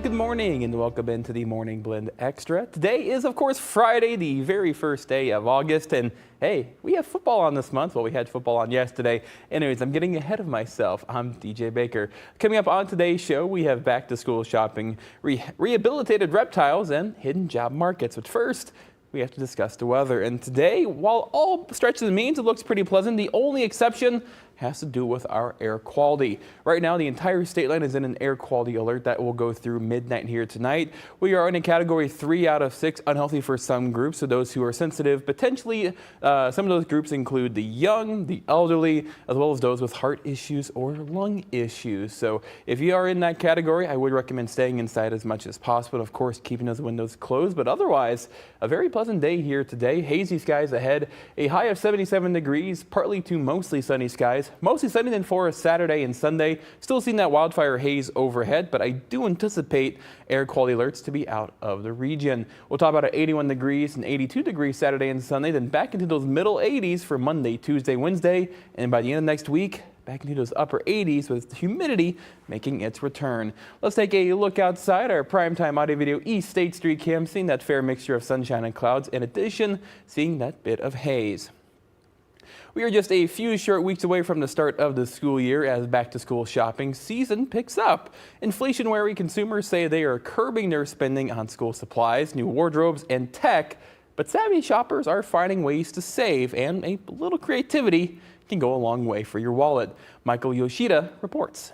good morning and welcome into the Morning Blend Extra. Today is, of course, Friday, the very first day of August, and hey, we have football on this month. Well, we had football on yesterday. Anyways, I'm getting ahead of myself. I'm DJ Baker. Coming up on today's show, we have back to school shopping, rehabilitated reptiles, and hidden job markets. But first, we have to discuss the weather. And today, while all stretches and means it looks pretty pleasant, the only exception has to do with our air quality. Right now, the entire state line is in an air quality alert that will go through midnight here tonight. We are in a category 3 out of 6, unhealthy for some groups. So those who are sensitive, potentially some of those groups include the young, the elderly, as well as those with heart issues or lung issues. So if you are in that category, I would recommend staying inside as much as possible. Of course, keeping those windows closed, but otherwise, a very pleasant day here today. Hazy skies ahead, a high of 77 degrees, partly to mostly sunny skies. Mostly sunny then for Saturday and Sunday. Still seeing that wildfire haze overhead, but I do anticipate air quality alerts to be out of the region. We'll talk about 81 degrees and 82 degrees Saturday and Sunday, then back into those middle 80s for Monday, Tuesday, Wednesday, and by the end of next week, back into those upper 80s with humidity making its return. Let's take a look outside our primetime audio video East State Street Cam, seeing that fair mixture of sunshine and clouds. In addition, seeing that bit of haze. We are just a few short weeks away from the start of the school year as back-to-school shopping season picks up. Inflation-wary consumers say they are curbing their spending on school supplies, new wardrobes, and tech, but savvy shoppers are finding ways to save, and a little creativity can go a long way for your wallet. Michael Yoshida reports.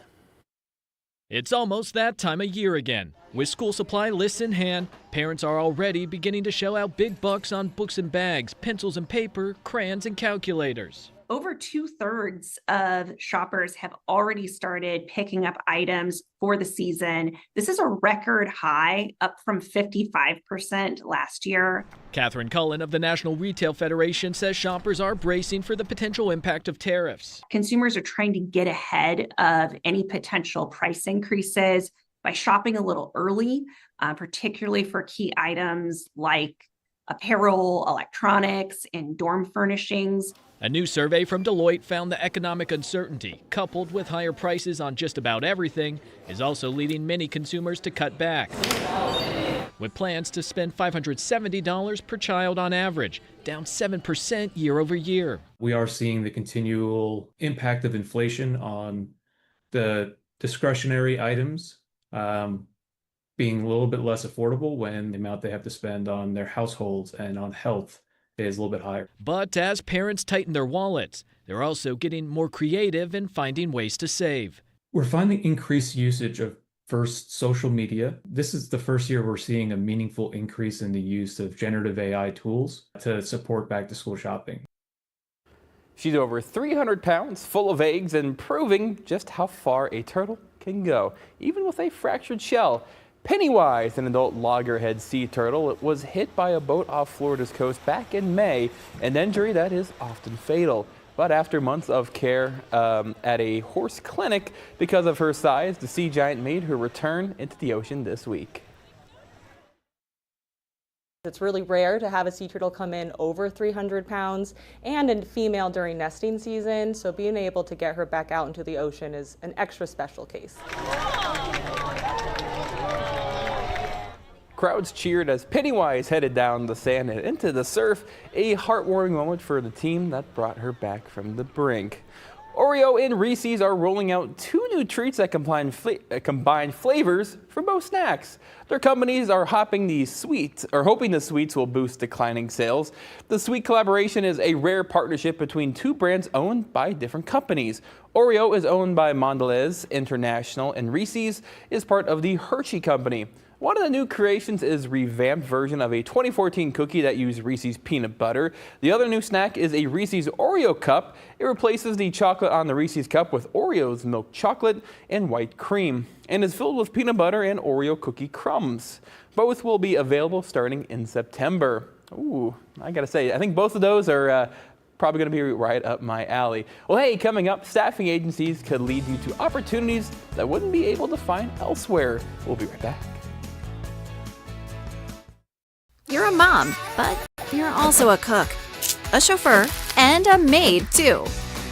It's almost that time of year again. With school supply lists in hand, parents are already beginning to shell out big bucks on books and bags, pencils and paper, crayons and calculators. Over 2/3 of shoppers have already started picking up items for the season. This is a record high, up from 55% last year. Catherine Cullen of the National Retail Federation says shoppers are bracing for the potential impact of tariffs. Consumers are trying to get ahead of any potential price increases by shopping a little early, particularly for key items like apparel, electronics, and dorm furnishings. A new survey from Deloitte found the economic uncertainty, coupled with higher prices on just about everything, is also leading many consumers to cut back. With plans to spend $570 per child on average, down 7% year over year. We are seeing the continual impact of inflation on the discretionary items being a little bit less affordable when the amount they have to spend on their households and on health is a little bit higher. But as parents tighten their wallets, they're also getting more creative and finding ways to save. We're finding increased usage of Furst social media. This is the first year we're seeing a meaningful increase in the use of generative AI tools to support back-to-school shopping. She's over 300 pounds, full of eggs, and proving just how far a turtle can go, even with a fractured shell. Pennywise, an adult loggerhead sea turtle, was hit by a boat off Florida's coast back in May, an injury that is often fatal. But after months of care at a horse clinic because of her size, the sea giant made her return into the ocean this week. It's really rare to have a sea turtle come in over 300 pounds and a female during nesting season, so being able to get her back out into the ocean is an extra special case. Crowds cheered as Pennywise headed down the sand and into the surf, a heartwarming moment for the team that brought her back from the brink. Oreo and Reese's are rolling out 2 new treats that combine flavors from both snacks. Their companies are hoping the sweets will boost declining sales. The sweet collaboration is a rare partnership between 2 brands owned by different companies. Oreo is owned by Mondelez International, and Reese's is part of the Hershey Company. One of the new creations is a revamped version of a 2014 cookie that used Reese's peanut butter. The other new snack is a Reese's Oreo cup. It replaces the chocolate on the Reese's cup with Oreo's milk chocolate and white cream, and is filled with peanut butter and Oreo cookie crumbs. Both will be available starting in September. Ooh, I gotta say, I think both of those are probably going to be right up my alley. Well, hey, coming up, staffing agencies could lead you to opportunities that wouldn't be able to find elsewhere. We'll be right back. You're a mom, but you're also a cook, a chauffeur, and a maid, too.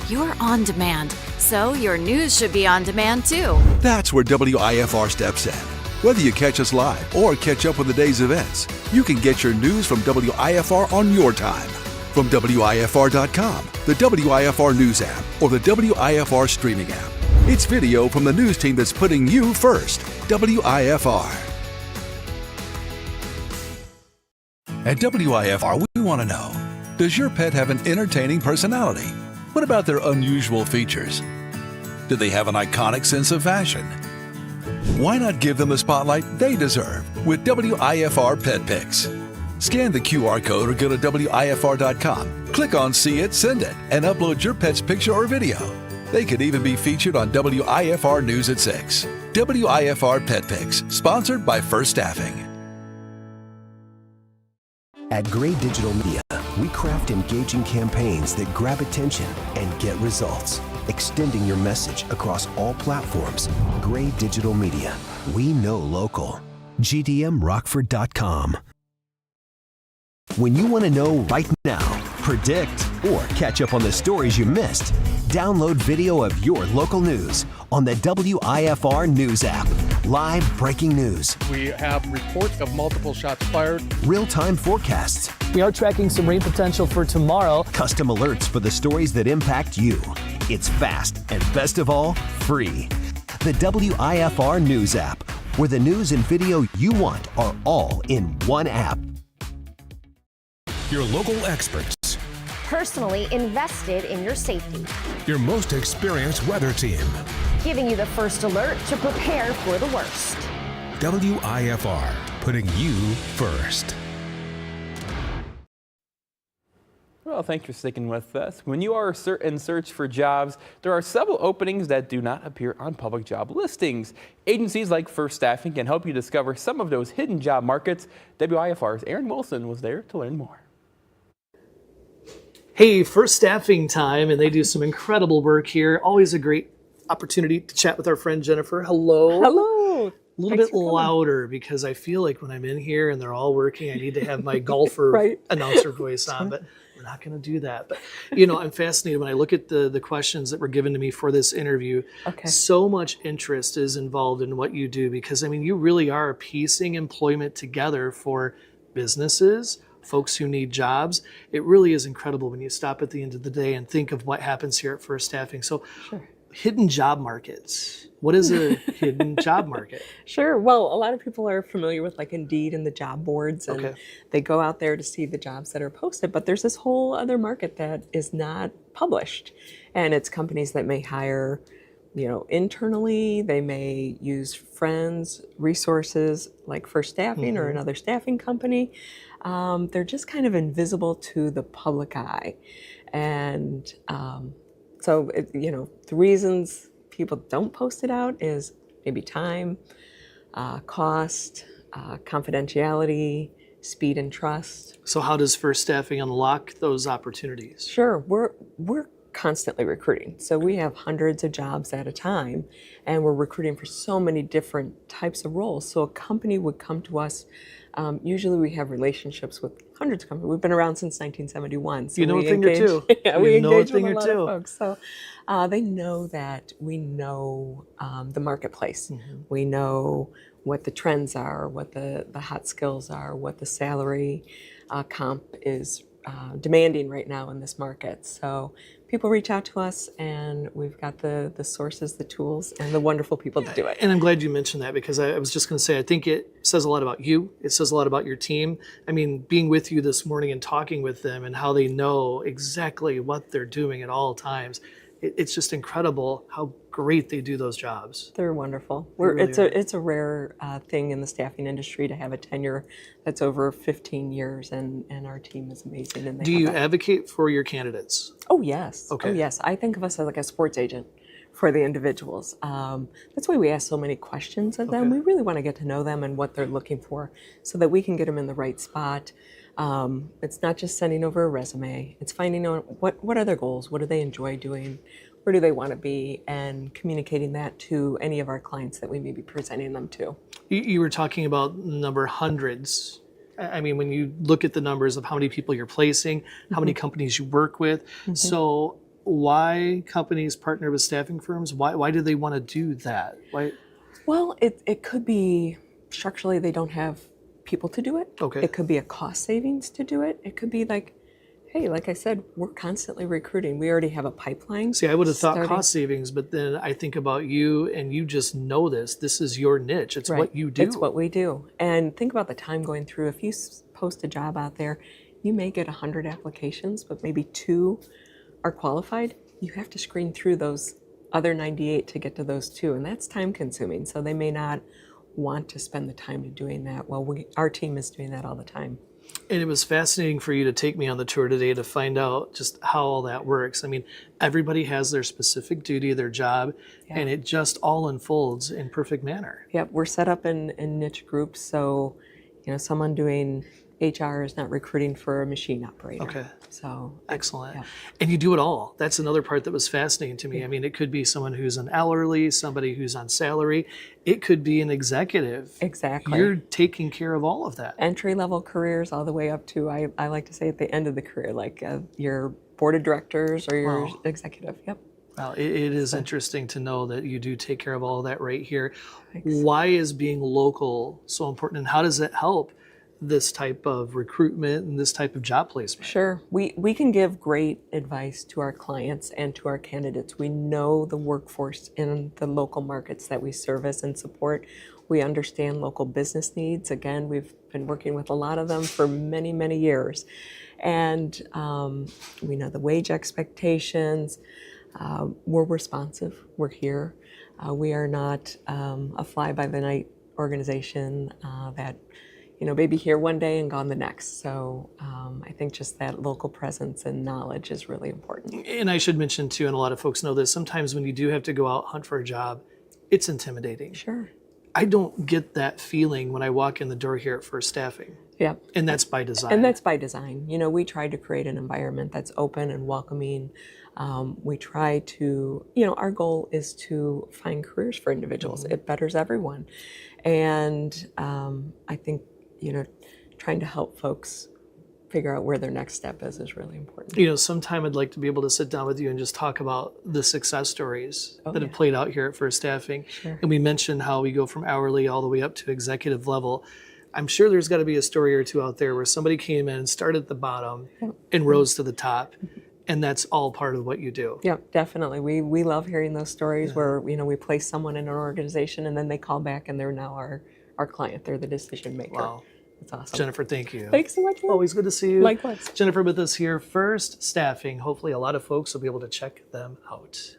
You're on demand, so your news should be on demand, too. That's where WIFR steps in. Whether you catch us live or catch up with the day's events, you can get your news from WIFR on your time. From WIFR.com, the WIFR News app, or the WIFR streaming app. It's video from the news team that's putting you first. WIFR. At WIFR, we want to know, does your pet have an entertaining personality? What about their unusual features? Do they have an iconic sense of fashion? Why not give them the spotlight they deserve with WIFR Pet Picks? Scan the QR code or go to WIFR.com. Click on See It, Send It, and upload your pet's picture or video. They could even be featured on WIFR News at 6. WIFR Pet Picks, sponsored by Furst Staffing. At Gray Digital Media, we craft engaging campaigns that grab attention and get results. Extending your message across all platforms. Gray Digital Media. We know local. GDMRockford.com. When you want to know right now, predict, or catch up on the stories you missed, download video of your local news on the WIFR News app. Live breaking news. We have reports of multiple shots fired. Real-time forecasts. We are tracking some rain potential for tomorrow. Custom alerts for the stories that impact you. It's fast and, best of all, free. The WIFR News app, where the news and video you want are all in one app. Your local experts. Personally invested in your safety. Your most experienced weather team. Giving you the first alert to prepare for the worst. WIFR, putting you first. Well, thanks for sticking with us. When you are in search for jobs, there are several openings that do not appear on public job listings. Agencies like Furst Staffing can help you discover some of those hidden job markets. WIFR's Aaron Wilson was there to learn more. Hey, Furst Staffing time, and they do some incredible work here. Always a great opportunity to chat with our friend Jennifer. Hello. Hello. A little bit louder because I feel like when I'm in here and they're all working, I need to have my golfer announcer voice on, but we're not going to do that. But, you know, I'm fascinated when I look at the questions that were given to me for this interview. Okay. So much interest is involved in what you do because, I mean, you really are piecing employment together for businesses, folks who need jobs. It really is incredible when you stop at the end of the day and think of what happens here at Furst Staffing. So, hidden job markets. What is a hidden job market? Sure. Well, a lot of people are familiar with like Indeed and the job boards, and they go out there to see the jobs that are posted. But there's this whole other market that is not published, and it's companies that may hire, you know, internally. They may use friends, resources like Furst Staffing or another staffing company. They're just kind of invisible to the public eye, and so you know, the reasons people don't post it out is maybe time, cost, confidentiality, speed and trust. So how does Furst Staffing unlock those opportunities? Sure, we're constantly recruiting. So we have hundreds of jobs at a time, and we're recruiting for so many different types of roles. So a company would come to us. Usually we have relationships with hundreds of companies. We've been around since 1971. So you know a thing or two. Yeah, we engage with a lot of folks. So they know that we know the marketplace. We know what the trends are, what the hot skills are, what the salary comp is demanding right now in this market. So people reach out to us, and we've got the sources, the tools, and the wonderful people to do it. And I'm glad you mentioned that because I was just going to say, I think it says a lot about you. It says a lot about your team. I mean, being with you this morning and talking with them and how they know exactly what they're doing at all times. It's just incredible how great they do those jobs. They're wonderful. It's a rare thing in the staffing industry to have a tenure that's over 15 years, and our team is amazing. And do you advocate for your candidates? Oh yes. Okay. Oh yes. I think of us as like a sports agent for the individuals. That's why we ask so many questions of them. We really want to get to know them and what they're looking for, so that we can get them in the right spot. It's not just sending over a resume. It's finding out what are their goals, what do they enjoy doing, where do they want to be, and communicating that to any of our clients that we may be presenting them to. You were talking about number hundreds. I mean, when you look at the numbers of how many people you're placing, how many companies you work with, so why companies partner with staffing firms? Why do they want to do that? Why? Well, it could be structurally they don't have people to do it. Okay. It could be a cost savings to do it. It could be like, hey, like I said, we're constantly recruiting. We already have a pipeline. See, I would have thought cost savings, but then I think about you and you just know this. This is your niche. It's what you do. It's what we do. And think about the time going through. If you post a job out there, you may get 100 applications, but maybe 2 are qualified. You have to screen through those other 98 to get to those 2, and that's time consuming. So they may not want to spend the time to doing that. Well, our team is doing that all the time. And it was fascinating for you to take me on the tour today to find out just how all that works. I mean, everybody has their specific duty, their job, and it just all unfolds in perfect manner. Yep, we're set up in niche groups, so someone doing HR is not recruiting for a machine operator. Okay. So excellent. Yeah. And you do it all. That's another part that was fascinating to me. I mean, it could be someone who's an hourly, somebody who's on salary. It could be an executive. Exactly. You're taking care of all of that. Entry-level careers all the way up to, I like to say at the end of the career, like your board of directors or your executive. Yep. Well, it is interesting to know that you do take care of all of that right here. Thanks. Why is being local so important, and how does it help this type of recruitment and this type of job placement? Sure. We can give great advice to our clients and to our candidates. We know the workforce in the local markets that we service and support. We understand local business needs. Again, we've been working with a lot of them for many, many years. And we know the wage expectations. We're responsive. We're here. We are not a fly-by-the-night organization that maybe here one day and gone the next. So I think just that local presence and knowledge is really important. And I should mention too, and a lot of folks know this, sometimes when you do have to go out hunt for a job, it's intimidating. Sure. I don't get that feeling when I walk in the door here at Furst Staffing. Yeah. And that's by design. And that's by design. We try to create an environment that's open and welcoming. We try to, our goal is to find careers for individuals. It betters everyone. And I think trying to help folks figure out where their next step is really important. Sometime I'd like to be able to sit down with you and just talk about the success stories that have played out here at Furst Staffing. Sure. And we mentioned how we go from hourly all the way up to executive level. I'm sure there's got to be a story or two out there where somebody came in and started at the bottom and rose to the top. And that's all part of what you do. Yeah, definitely. We love hearing those stories where, we place someone in an organization and then they call back and they're now our client. They're the decision maker. Wow. That's awesome. Jennifer, thank you. Thanks so much. Always good to see you. Likewise. Jennifer with us here, Furst Staffing. Hopefully a lot of folks will be able to check them out.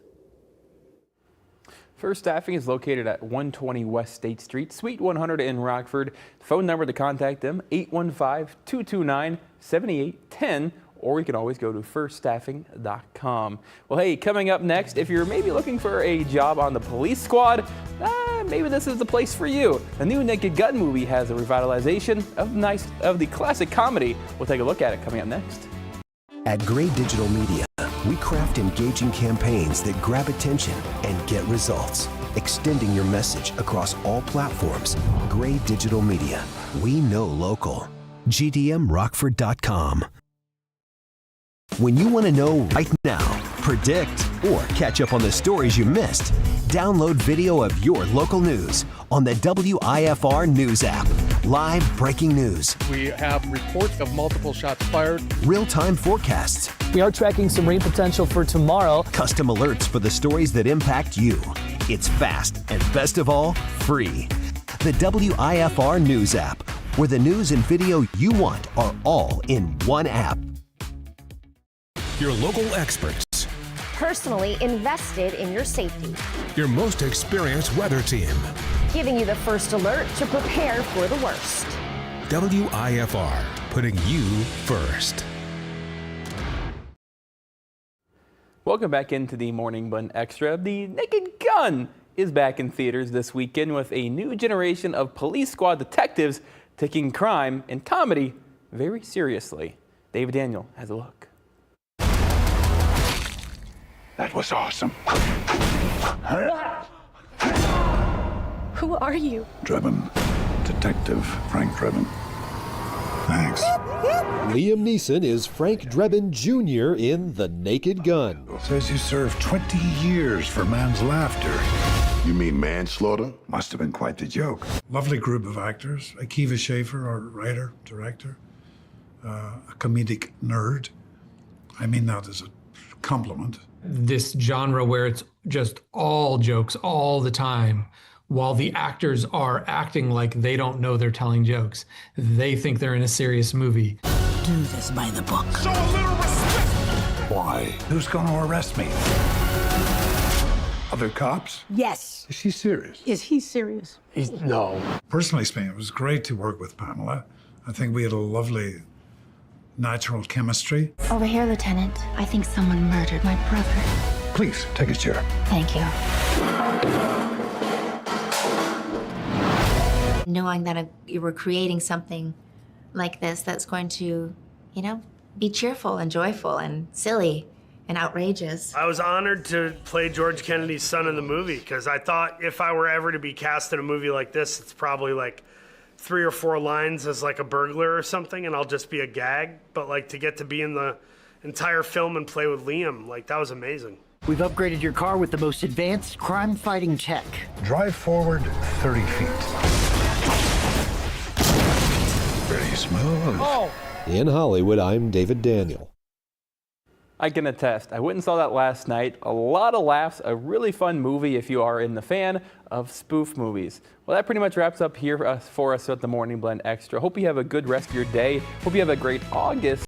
Furst Staffing is located at 120 West State Street, Suite 100 in Rockford. Phone number to contact them, 815-229-7810. Or you can always go to firststaffing.com. Well, hey, coming up next, if you're maybe looking for a job on the police squad, maybe this is the place for you. The new Naked Gun movie has a revitalization of the classic comedy. We'll take a look at it coming up next. At Gray Digital Media, we craft engaging campaigns that grab attention and get results. Extending your message across all platforms. Gray Digital Media. We know local. GDMRockford.com. When you want to know right now, predict, or catch up on the stories you missed, download video of your local news on the WIFR News app. Live breaking news. We have reports of multiple shots fired. Real-time forecasts. We are tracking some rain potential for tomorrow. Custom alerts for the stories that impact you. It's fast and, best of all, free. The WIFR News app, where the news and video you want are all in one app. Your local experts. Personally invested in your safety. Your most experienced weather team. Giving you the first alert to prepare for the worst. WIFR, putting you first. Welcome back into the Morning Blend Extra. The Naked Gun is back in theaters this weekend with a new generation of police squad detectives taking crime and comedy very seriously. David Daniel has a look. That was awesome. Who are you? Drebin. Detective Frank Drebin. Thanks. Liam Neeson is Frank Drebin Jr. in The Naked Gun. Says you served 20 years for man's laughter. You mean manslaughter? Must have been quite the joke. Lovely group of actors. Akiva Schaffer, our writer, director, a comedic nerd. I mean that as a compliment. This genre where it's just all jokes all the time, while the actors are acting like they don't know they're telling jokes. They think they're in a serious movie. Do this by the book. Show a little respect! Why? Who's going to arrest me? Other cops? Yes. Is she serious? Is he serious? No. Personally speaking, it was great to work with Pamela. I think we had a lovely natural chemistry. Over here, Lieutenant. I think someone murdered my brother. Please, take a chair. Thank you. Knowing that you were creating something like this that's going to, you know, be cheerful and joyful and silly and outrageous. I was honored to play George Kennedy's son in the movie because I thought if I were ever to be cast in a movie like this, it's probably like 3 or 4 lines as like a burglar or something, and I'll just be a gag. But like to get to be in the entire film and play with Liam, like that was amazing. We've upgraded your car with the most advanced crime-fighting tech. Drive forward 30 feet. Pretty smooth. Oh. In Hollywood, I'm David Daniel. I can attest. I went and saw that last night. A lot of laughs, a really fun movie if you are in the fan of spoof movies. Well, that pretty much wraps up here for us at the Morning Blend Extra. Hope you have a good rest of your day. Hope you have a great August.